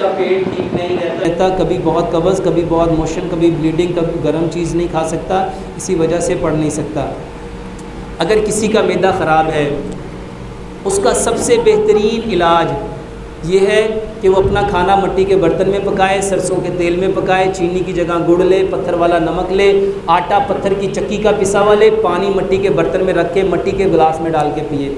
کا پیٹ ٹھیک نہیں رہتا، کبھی بہت قبض، کبھی بہت موشن، کبھی بلیڈنگ، کبھی گرم چیز نہیں کھا سکتا، اسی وجہ سے پڑھ نہیں سکتا۔ اگر کسی کا معدہ خراب ہے، اس کا سب سے بہترین علاج یہ ہے کہ وہ اپنا کھانا مٹی کے برتن میں پکائے، سرسوں کے تیل میں پکائے، چینی کی جگہ گڑ لے، پتھر والا نمک لے، آٹا پتھر کی چکی کا پسا ہوا لے، پانی مٹی کے برتن میں رکھ کے مٹی کے گلاس میں ڈال کے پیے۔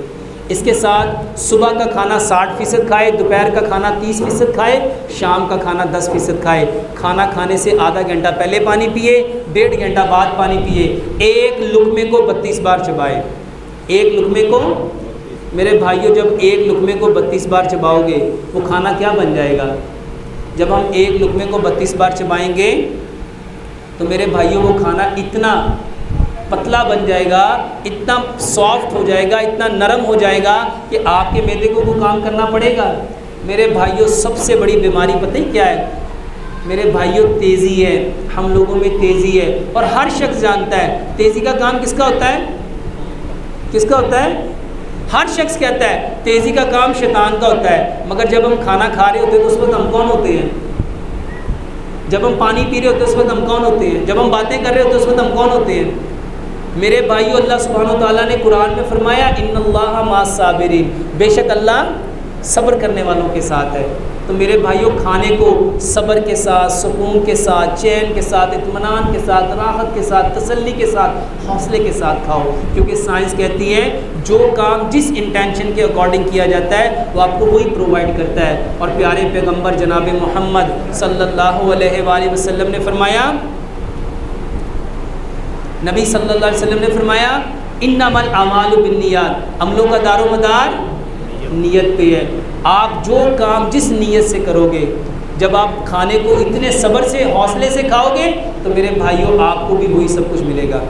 اس کے ساتھ صبح کا کھانا 60% کھائے، دوپہر کا کھانا 30% کھائے، شام کا کھانا 10% کھائے۔ کھانا کھانے سے آدھا گھنٹہ پہلے پانی پیے، 1.5 گھنٹہ بعد پانی پیے۔ ایک لقمے کو 32 بار چبائے۔ ایک لقمے کو، میرے بھائیوں، جب ایک لقمے کو 32 بار چباؤ گے وہ کھانا کیا بن جائے گا؟ جب ہم ایک لقمے کو 32 بار چبائیں گے تو میرے بھائیوں وہ کھانا اتنا پتلا بن جائے گا، اتنا سافٹ ہو جائے گا، اتنا نرم ہو جائے گا کہ آپ کے معدے کو وہ کام کرنا پڑے گا۔ میرے بھائیوں، سب سے بڑی بیماری پتہ ہی کیا ہے؟ میرے بھائیوں، تیزی ہے۔ ہم لوگوں میں تیزی ہے، اور ہر شخص جانتا ہے تیزی کا کام کس کا ہوتا ہے؟ کس کا ہوتا ہے؟ ہر شخص کہتا ہے تیزی کا کام شیطان کا ہوتا ہے، مگر جب ہم کھانا کھا رہے ہوتے ہیں تو اس وقت ہم کون ہوتے ہیں؟ جب ہم پانی پی رہے ہوتے ہیں اس وقت ہم کون ہوتے ہیں؟ جب ہم باتیں کر رہے ہوتے ہیں اس وقت ہم کون ہوتے ہیں؟ میرے بھائیو، اللہ سبحانہ و تعالیٰ نے قرآن میں فرمایا ان اللہ مع الصابرین، بے شک اللہ صبر کرنے والوں کے ساتھ ہے۔ تو میرے بھائیو، کھانے کو صبر کے ساتھ، سکون کے ساتھ، چین کے ساتھ، اطمینان کے ساتھ، راحت کے ساتھ، تسلی کے ساتھ، حوصلے کے ساتھ کھاؤ، کیونکہ سائنس کہتی ہے جو کام جس انٹینشن کے اکارڈنگ کیا جاتا ہے وہ آپ کو وہی پرووائڈ کرتا ہے۔ اور پیارے پیغمبر جناب محمد صلی اللہ علیہ وآلہ وسلم نے فرمایا، نبی صلی اللہ علیہ وسلم نے فرمایا انما الاعمال بالنیات، عملوں کا دار و مدار نیت پہ ہے۔ آپ جو کام جس نیت سے کرو گے، جب آپ کھانے کو اتنے صبر سے، حوصلے سے کھاؤ گے تو میرے بھائیوں آپ کو بھی وہی سب کچھ ملے گا۔